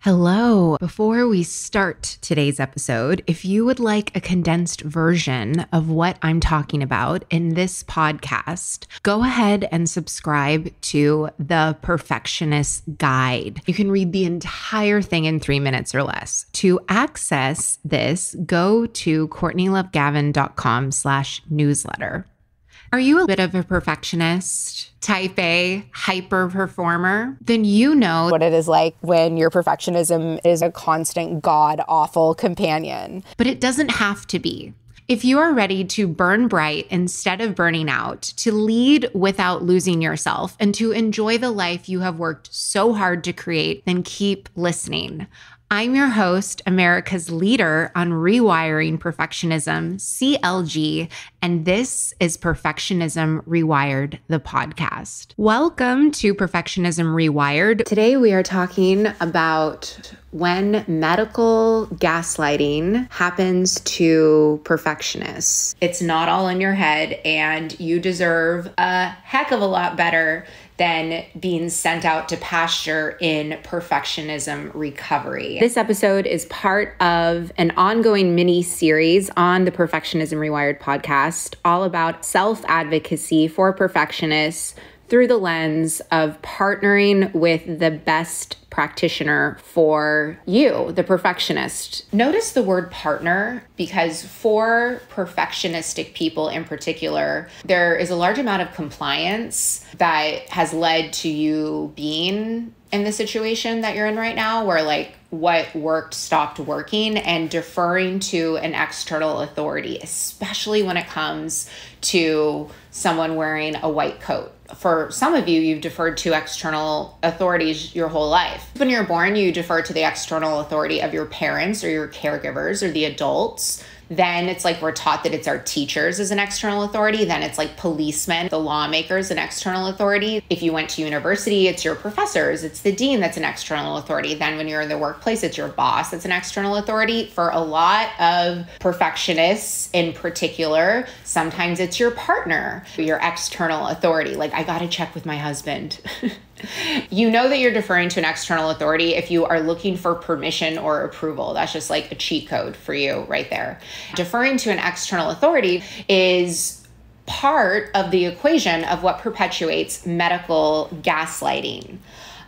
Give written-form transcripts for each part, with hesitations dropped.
Hello. Before we start today's episode, if you would like a condensed version of what I'm talking about in this podcast, go ahead and subscribe to the Perfectionist Guide. You can read the entire thing in 3 minutes or less. To access this, go to CourtneyLoveGavin.com/newsletter. Are you a bit of a perfectionist, type A, hyper performer? Then you know what it is like when your perfectionism is a constant god-awful companion. But it doesn't have to be. If you are ready to burn bright instead of burning out, to lead without losing yourself, and to enjoy the life you have worked so hard to create, then keep listening. I'm your host, America's leader on rewiring perfectionism, CLG, and this is Perfectionism Rewired, the podcast. Welcome to Perfectionism Rewired. Today we are talking about when medical gaslighting happens to perfectionists. It's not all in your head, and you deserve a heck of a lot better than being sent out to pasture in perfectionism recovery. This episode is part of an ongoing mini series on the Perfectionism Rewired podcast, all about self-advocacy for perfectionists through the lens of partnering with the best practitioner for you, the perfectionist. Notice the word partner, because for perfectionistic people in particular, there is a large amount of compliance that has led to you being in the situation that you're in right now, where like what worked stopped working, and deferring to an external authority, especially when it comes to someone wearing a white coat. For some of you, you've deferred to external authorities your whole life. When you're born, you defer to the external authority of your parents or your caregivers or the adults. Then it's like we're taught that it's our teachers as an external authority. Then it's like policemen, the lawmakers, an external authority. If you went to university, it's your professors, it's the dean that's an external authority. Then when you're in the workplace, it's your boss that's an external authority. For a lot of perfectionists in particular, sometimes it's your partner, your external authority. Like, I gotta check with my husband. You know that you're deferring to an external authority if you are looking for permission or approval. That's just like a cheat code for you right there. Deferring to an external authority is part of the equation of what perpetuates medical gaslighting.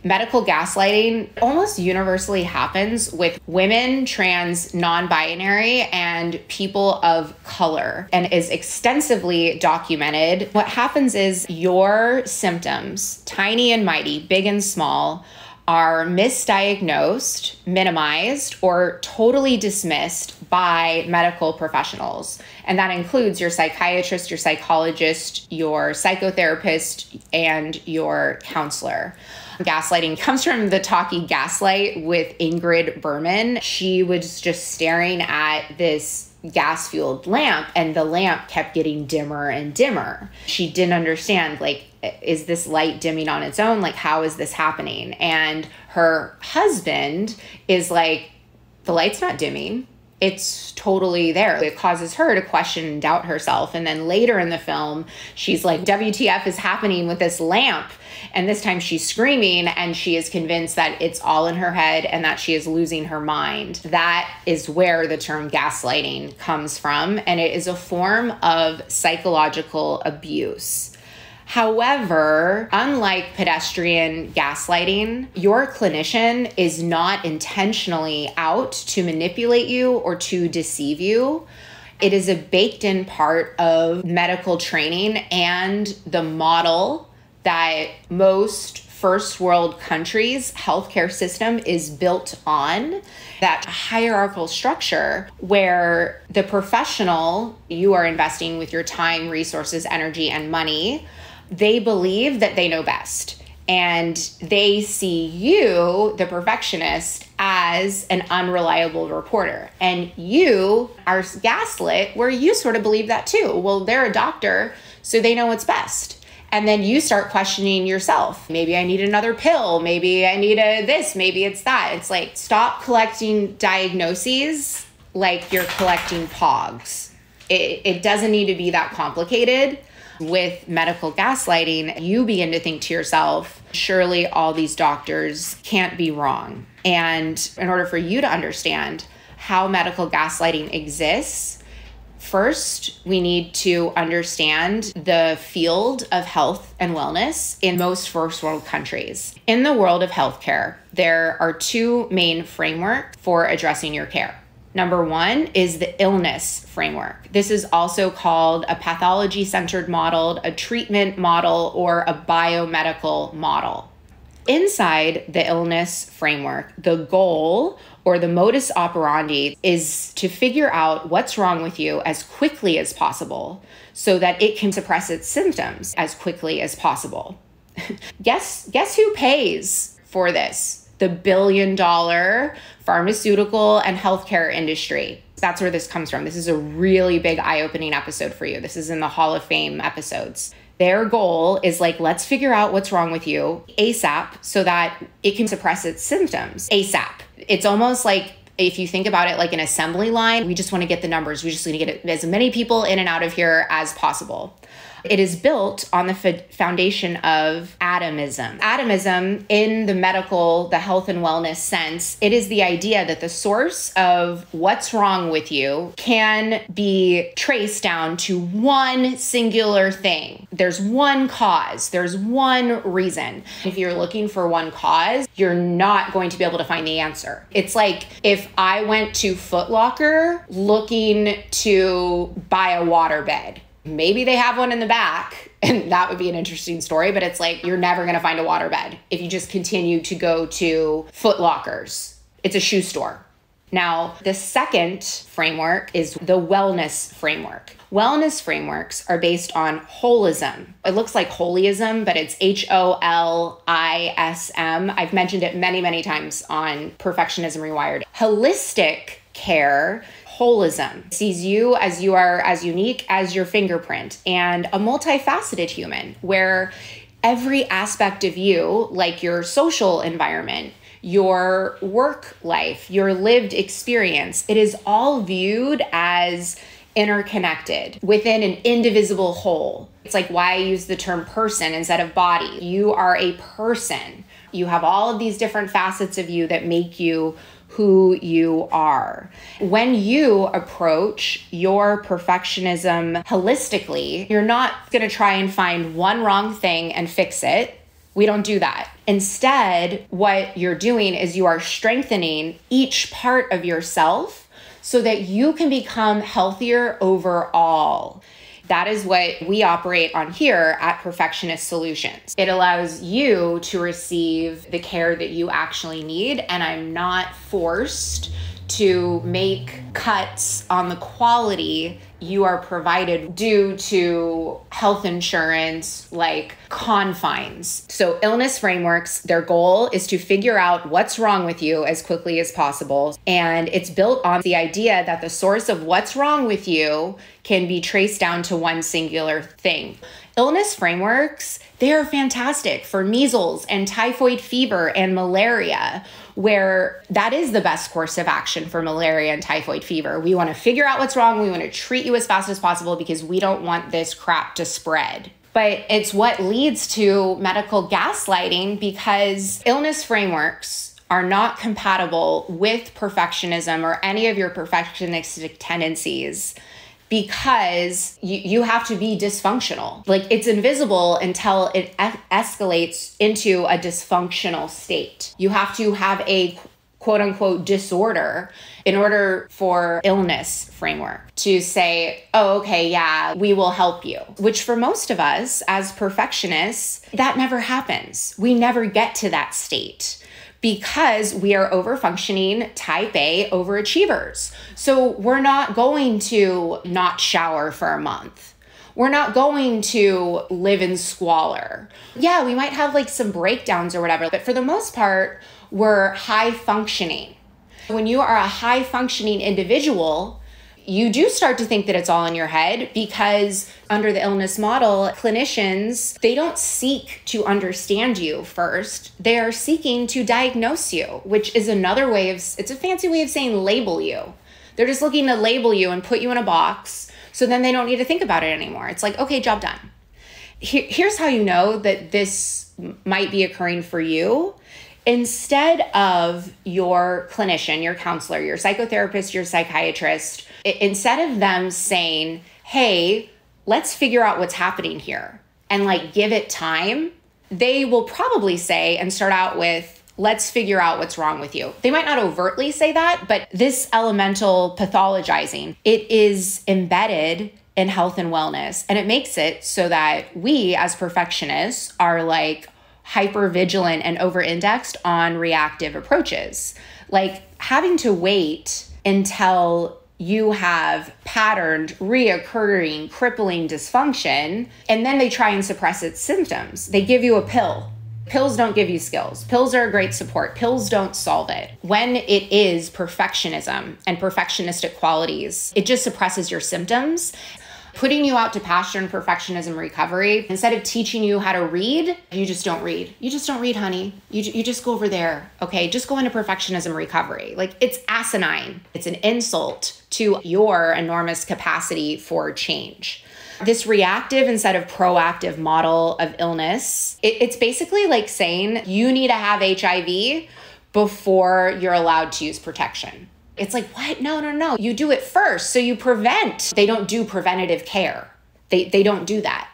Medical gaslighting almost universally happens with women, trans, non-binary, and people of color, and is extensively documented. What happens is your symptoms, tiny and mighty, big and small, are misdiagnosed, minimized, or totally dismissed by medical professionals. And that includes your psychiatrist, your psychologist, your psychotherapist, and your counselor. Gaslighting comes from the talkie Gaslight with Ingrid Bergman. She was just staring at this gas-fueled lamp, and the lamp kept getting dimmer and dimmer. She didn't understand, like, is this light dimming on its own? Like, how is this happening? And her husband is like, the light's not dimming. It's totally there. It causes her to question and doubt herself. And then later in the film, she's like, WTF is happening with this lamp? And this time she's screaming, and she is convinced that it's all in her head and that she is losing her mind. That is where the term gaslighting comes from. And it is a form of psychological abuse. However, unlike pedestrian gaslighting, your clinician is not intentionally out to manipulate you or to deceive you. It is a baked-in part of medical training and the model that most first world countries' healthcare system is built on, that hierarchical structure where the professional you are investing with your time, resources, energy, and money, they believe that they know best. And they see you, the perfectionist, as an unreliable reporter. And you are gaslit where you sort of believe that too. Well, they're a doctor, so they know what's best. And then you start questioning yourself. Maybe I need another pill. Maybe I need this. Maybe it's that. It's like, stop collecting diagnoses like you're collecting pogs. It doesn't need to be that complicated. With medical gaslighting, you begin to think to yourself, Surely all these doctors can't be wrong. And in order for you to understand how medical gaslighting exists, first, we need to understand the field of health and wellness in most first world countries. In the world of healthcare, there are two main frameworks for addressing your care. Number one is the illness framework. This is also called a pathology-centered model, a treatment model, or a biomedical model. Inside the illness framework, the goal or the modus operandi is to figure out what's wrong with you as quickly as possible so that it can suppress its symptoms as quickly as possible. Guess who pays for this? The billion-dollar pharmaceutical and healthcare industry. That's where this comes from. This is a really big eye-opening episode for you. This is in the Hall of Fame episodes. Their goal is like, let's figure out what's wrong with you ASAP so that it can suppress its symptoms ASAP. It's almost like, if you think about it like an assembly line, we just want to get the numbers. We just need to get as many people in and out of here as possible. It is built on the foundation of atomism. Atomism, in the medical, the health and wellness sense, it is the idea that the source of what's wrong with you can be traced down to one singular thing. There's one cause. There's one reason. If you're looking for one cause, you're not going to be able to find the answer. It's like if I went to Foot Locker looking to buy a waterbed. Maybe they have one in the back, and that would be an interesting story, but it's like you're never going to find a waterbed if you just continue to go to Foot Lockers. It's a shoe store. Now, the second framework is the wellness framework. Wellness frameworks are based on holism. It looks like holism, but it's Holism. I've mentioned it many, many times on Perfectionism Rewired. Holistic care, holism, sees you are as unique as your fingerprint and a multifaceted human where every aspect of you, like your social environment, your work life, your lived experience, it is all viewed as interconnected within an indivisible whole. It's like why I use the term person instead of body. You are a person. You have all of these different facets of you that make you who you are. When you approach your perfectionism holistically, you're not going to try and find one wrong thing and fix it. We don't do that. Instead, what you're doing is you are strengthening each part of yourself so that you can become healthier overall. That is what we operate on here at Perfectionist Solutions. It allows you to receive the care that you actually need, and I'm not forced to make cuts on the quality you are provided due to health insurance, like confines. So illness frameworks, their goal is to figure out what's wrong with you as quickly as possible. And it's built on the idea that the source of what's wrong with you can be traced down to one singular thing. Illness frameworks, they are fantastic for measles and typhoid fever and malaria, where that is the best course of action for malaria and typhoid fever. We want to figure out what's wrong. We want to treat you as fast as possible because we don't want this crap to spread. But it's what leads to medical gaslighting because illness frameworks are not compatible with perfectionism or any of your perfectionistic tendencies, because you have to be dysfunctional. Like it's invisible until it escalates into a dysfunctional state. You have to have a quote unquote disorder in order for illness framework to say, oh, okay, yeah, we will help you. Which for most of us as perfectionists, that never happens. We never get to that state, because we are overfunctioning type A overachievers. So we're not going to not shower for a month. We're not going to live in squalor. Yeah, we might have like some breakdowns or whatever, but for the most part, we're high functioning. When you are a high functioning individual, you do start to think that it's all in your head, because under the illness model, clinicians, they don't seek to understand you first. They are seeking to diagnose you, which is another way of, it's a fancy way of saying label you. They're just looking to label you and put you in a box, so then they don't need to think about it anymore. It's like, okay, job done. here's how you know that this might be occurring for you. Instead of your clinician, your counselor, your psychotherapist, your psychiatrist, instead of them saying, hey, let's figure out what's happening here and like give it time, they will probably say and start out with, let's figure out what's wrong with you. They might not overtly say that, but this elemental pathologizing, it is embedded in health and wellness. And it makes it so that we as perfectionists are like hyper vigilant and over indexed on reactive approaches. Like having to wait until you have patterned, reoccurring, crippling dysfunction, and then they try and suppress its symptoms. They give you a pill. Pills don't give you skills. Pills are a great support. Pills don't solve it. When it is perfectionism and perfectionistic qualities, it just suppresses your symptoms. Putting you out to pasture in perfectionism recovery, instead of teaching you how to read, you just don't read. You just don't read, honey. You just go over there, okay? Just go into perfectionism recovery. Like, it's asinine. It's an insult to your enormous capacity for change. This reactive instead of proactive model of illness, it's basically like saying you need to have HIV before you're allowed to use protection. It's like, what? No. You do it first. So you prevent. They don't do preventative care. They don't do that.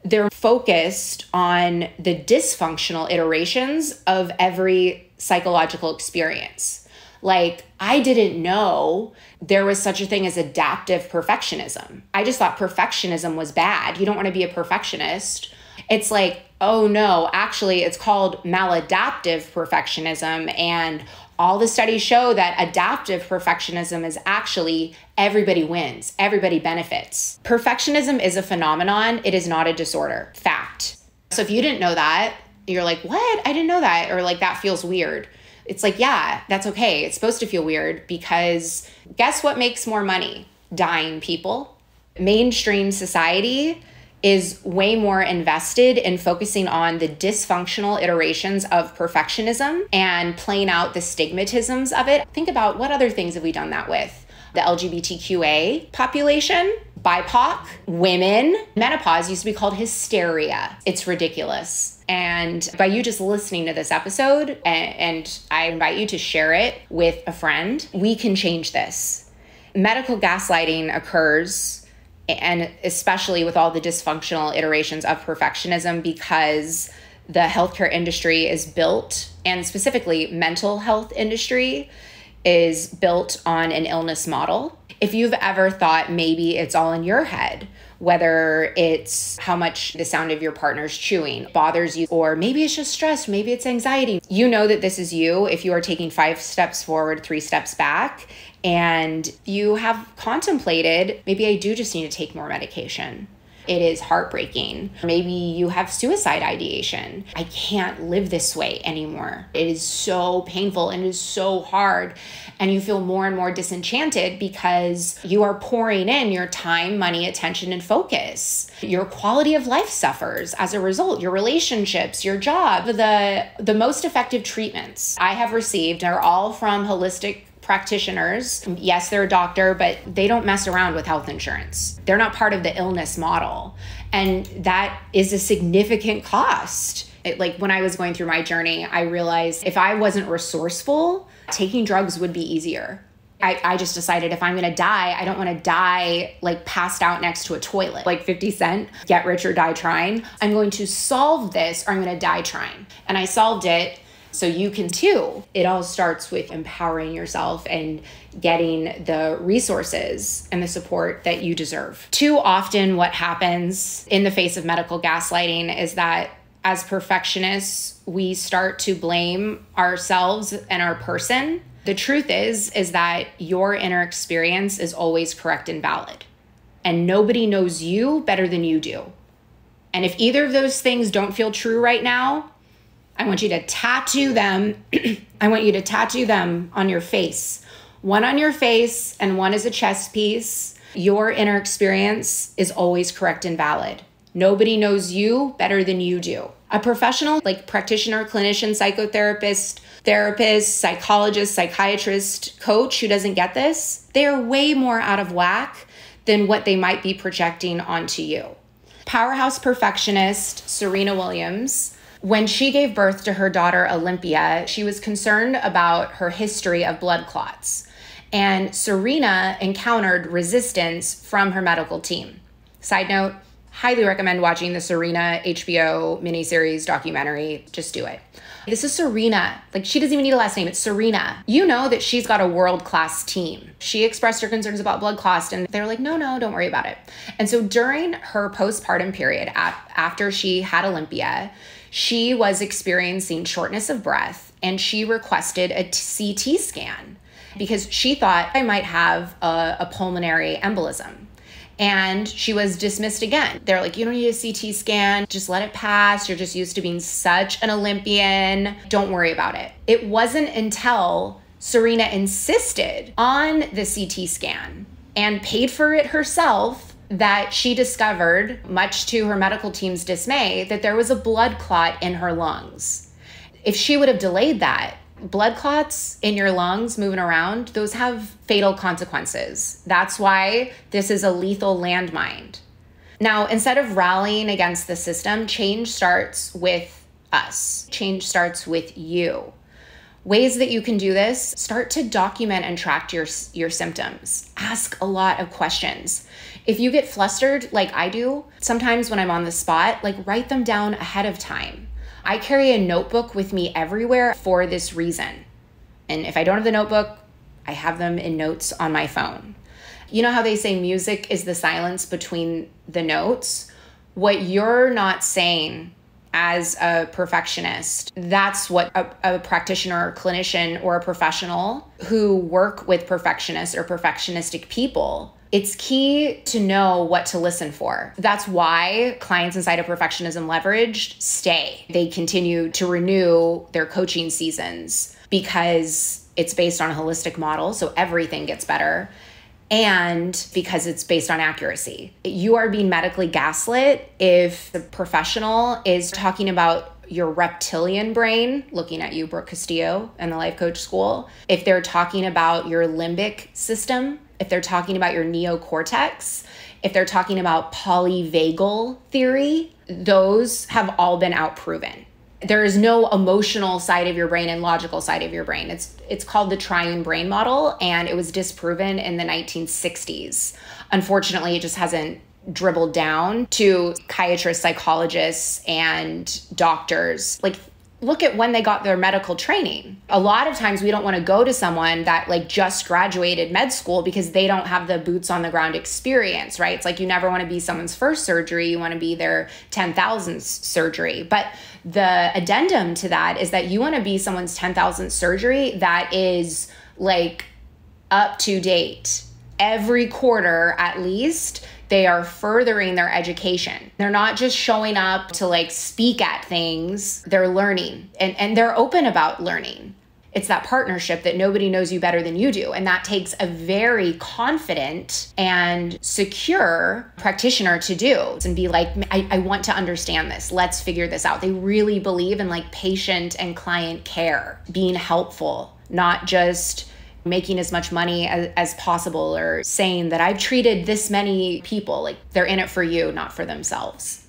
They're focused on the dysfunctional iterations of every psychological experience. Like, I didn't know there was such a thing as adaptive perfectionism. I just thought perfectionism was bad. You don't want to be a perfectionist. It's like, oh no, actually it's called maladaptive perfectionism, and all the studies show that adaptive perfectionism is actually everybody wins, everybody benefits. Perfectionism is a phenomenon. It is not a disorder. Fact. So if you didn't know that, you're like, what? I didn't know that. Or like, that feels weird. It's like, yeah, that's okay. It's supposed to feel weird because guess what makes more money? Dying people. Mainstream society is way more invested in focusing on the dysfunctional iterations of perfectionism and playing out the stigmatisms of it. Think about what other things have we done that with? The LGBTQA population, BIPOC, women. Menopause used to be called hysteria. It's ridiculous. And by you just listening to this episode, and I invite you to share it with a friend, we can change this. Medical gaslighting occurs, and especially with all the dysfunctional iterations of perfectionism, because the healthcare industry is built, and specifically mental health industry is built on an illness model. If you've ever thought maybe it's all in your head, whether it's how much the sound of your partner's chewing bothers you, or maybe it's just stress, maybe it's anxiety, you know that this is you if you are taking 5 steps forward, 3 steps back, and you have contemplated, maybe I do just need to take more medication. It is heartbreaking. Maybe you have suicide ideation. I can't live this way anymore. It is so painful and it is so hard. And you feel more and more disenchanted because you are pouring in your time, money, attention, and focus. Your quality of life suffers as a result. Your relationships, your job. The most effective treatments I have received are all from holistic practitioners. Yes, they're a doctor, but they don't mess around with health insurance. They're not part of the illness model. And that is a significant cost. Like when I was going through my journey, I realized if I wasn't resourceful, taking drugs would be easier. I just decided if I'm going to die, I don't want to die like passed out next to a toilet, like 50 Cent, get rich or die trying. I'm going to solve this or I'm going to die trying. And I solved it. So you can too. It all starts with empowering yourself and getting the resources and the support that you deserve. Too often what happens in the face of medical gaslighting is that as perfectionists, we start to blame ourselves and our person. The truth is that your inner experience is always correct and valid. And nobody knows you better than you do. And if either of those things don't feel true right now, I want you to tattoo them. I want you to tattoo them on your face. One on your face and one as a chest piece. Your inner experience is always correct and valid. Nobody knows you better than you do. A professional like practitioner, clinician, psychotherapist, therapist, psychologist, psychiatrist, coach who doesn't get this, they are way more out of whack than what they might be projecting onto you. Powerhouse perfectionist Serena Williams, when she gave birth to her daughter Olympia, she was concerned about her history of blood clots. And Serena encountered resistance from her medical team. Side note, highly recommend watching the Serena HBO miniseries documentary. Just do it. This is Serena. Like, she doesn't even need a last name. It's Serena. You know that she's got a world-class team. She expressed her concerns about blood clots, and they're like, no, don't worry about it. And so during her postpartum period, after she had Olympia, she was experiencing shortness of breath, and she requested a CT scan because she thought I might have a pulmonary embolism. And she was dismissed again. They're like, you don't need a CT scan. Just let it pass. You're just used to being such an Olympian. Don't worry about it. It wasn't until Serena insisted on the CT scan and paid for it herself that she discovered, much to her medical team's dismay, that there was a blood clot in her lungs. If she would have delayed that, blood clots in your lungs moving around, those have fatal consequences. That's why this is a lethal landmine. Now, instead of rallying against the system, change starts with us. Change starts with you. Ways that you can do this: start to document and track your symptoms. Ask a lot of questions. If you get flustered like I do, sometimes when I'm on the spot, write them down ahead of time. I carry a notebook with me everywhere for this reason. And if I don't have the notebook, I have them in notes on my phone. You know how they say music is the silence between the notes? What you're not saying as a perfectionist, that's what a practitioner or clinician or a professional who work with perfectionists or perfectionistic people, it's key to know what to listen for. That's why clients inside of Perfectionism Leveraged stay. They continue to renew their coaching seasons because it's based on a holistic model, so everything gets better, and because it's based on accuracy. You are being medically gaslit if the professional is talking about your reptilian brain, looking at you, Brooke Castillo, and the Life Coach School. If they're talking about your limbic system, if they're talking about your neocortex, if they're talking about polyvagal theory, those have all been outproven. There is no emotional side of your brain and logical side of your brain. It's called the triune brain model, and it was disproven in the 1960s. Unfortunately, it just hasn't dribbled down to psychiatrists, psychologists, and doctors. Look at when they got their medical training. A lot of times we don't want to go to someone that just graduated med school because they don't have the boots on the ground experience, right? It's you never want to be someone's first surgery. You want to be their 10,000th surgery. But the addendum to that is that you want to be someone's 10,000th surgery that is up to date. Every quarter, at least, they are furthering their education. They're not just showing up to speak at things. They're learning, and they're open about learning. It's that partnership that nobody knows you better than you do. And that takes a very confident and secure practitioner to do and be I want to understand this. Let's figure this out. They really believe in patient and client care, being helpful, not just making as much money as possible or saying that I've treated this many people. They're in it for you, not for themselves.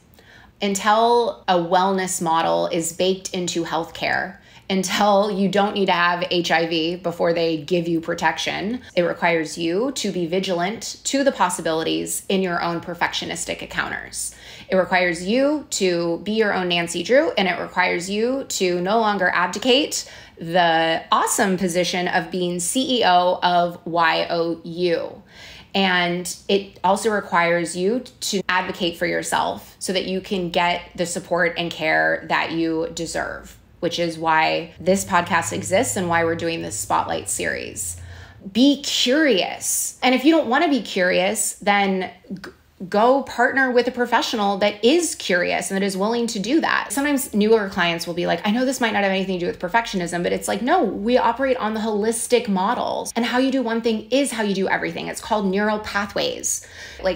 Until a wellness model is baked into healthcare, until you don't need to have HIV before they give you protection, it requires you to be vigilant to the possibilities in your own perfectionistic encounters. It requires you to be your own Nancy Drew, and it requires you to no longer abdicate the awesome position of being CEO of Y.O.U. And it also requires you to advocate for yourself so that you can get the support and care that you deserve, which is why this podcast exists and why we're doing this Spotlight series. Be curious. And if you don't want to be curious, then go partner with a professional that is curious and that is willing to do that. Sometimes newer clients will be I know this might not have anything to do with perfectionism, but it's no, we operate on the holistic models, and how you do one thing is how you do everything. It's called neural pathways.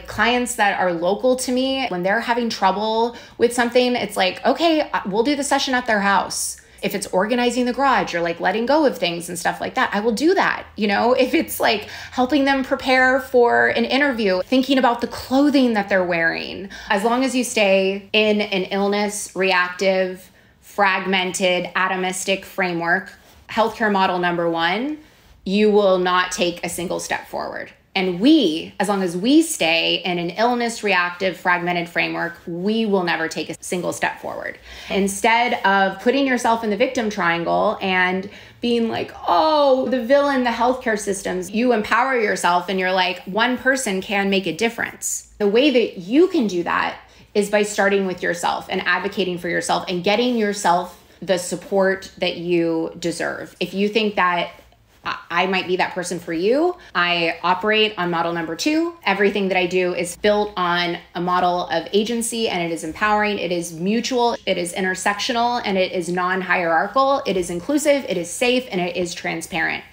Clients that are local to me, when they're having trouble with something, it's okay, we'll do the session at their house. If it's organizing the garage or like letting go of things and stuff like that, I will do that. If it's like helping them prepare for an interview, thinking about the clothing that they're wearing, as long as you stay in an illness, reactive, fragmented, atomistic framework, healthcare model number one, you will not take a single step forward. And as long as we stay in an illness, reactive, fragmented framework, we will never take a single step forward. Instead of putting yourself in the victim triangle and being like, oh, the villain, the healthcare systems, you empower yourself and you're like, one person can make a difference. The way that you can do that is by starting with yourself and advocating for yourself and getting yourself the support that you deserve. If you think that I might be that person for you, I operate on model number 2. Everything that I do is built on a model of agency, and it is empowering, it is mutual, it is intersectional, and it is non-hierarchical, it is inclusive, it is safe, and it is transparent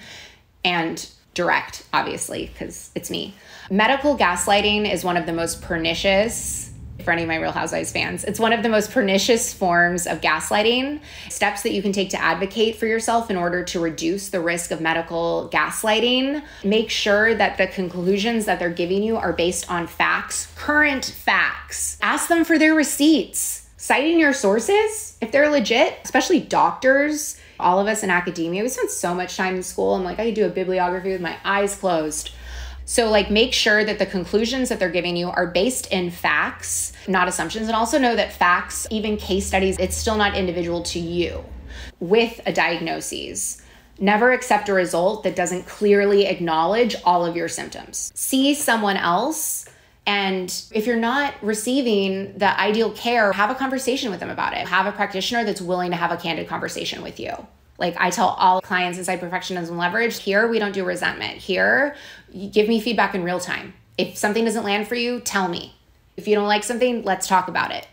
and direct, obviously, because it's me. Medical gaslighting is one of the most pernicious, for any of my Real Housewives fans, it's one of the most pernicious forms of gaslighting. Steps that you can take to advocate for yourself in order to reduce the risk of medical gaslighting. Make sure that the conclusions that they're giving you are based on facts, current facts. Ask them for their receipts. Citing your sources, if they're legit, especially doctors. All of us in academia, we spend so much time in school. I'm like, I could do a bibliography with my eyes closed. So make sure that the conclusions that they're giving you are based in facts, not assumptions. And also know that facts, even case studies, it's still not individual to you. With a diagnosis, never accept a result that doesn't clearly acknowledge all of your symptoms. See someone else, and if you're not receiving the ideal care, have a conversation with them about it. Have a practitioner that's willing to have a candid conversation with you. I tell all clients inside Perfectionism Leverage, here we don't do resentment. Here, you give me feedback in real time. If something doesn't land for you, tell me. If you don't like something, let's talk about it.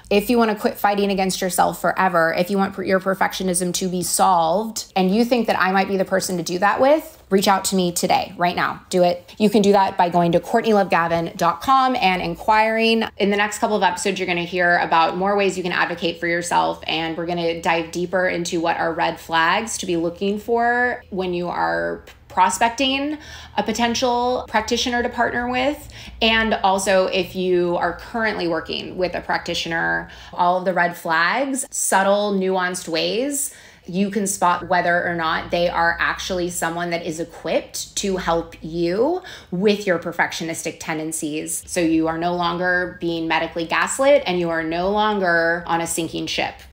If you want to quit fighting against yourself forever, if you want your perfectionism to be solved, and you think that I might be the person to do that with, reach out to me today, right now. Do it. You can do that by going to CourtneyLoveGavin.com and inquiring. In the next couple of episodes, you're going to hear about more ways you can advocate for yourself, and we're going to dive deeper into what are red flags to be looking for when you are prospecting a potential practitioner to partner with. And also, if you are currently working with a practitioner, all of the red flags, subtle, nuanced ways you can spot whether or not they are actually someone that is equipped to help you with your perfectionistic tendencies. So you are no longer being medically gaslit, and you are no longer on a sinking ship.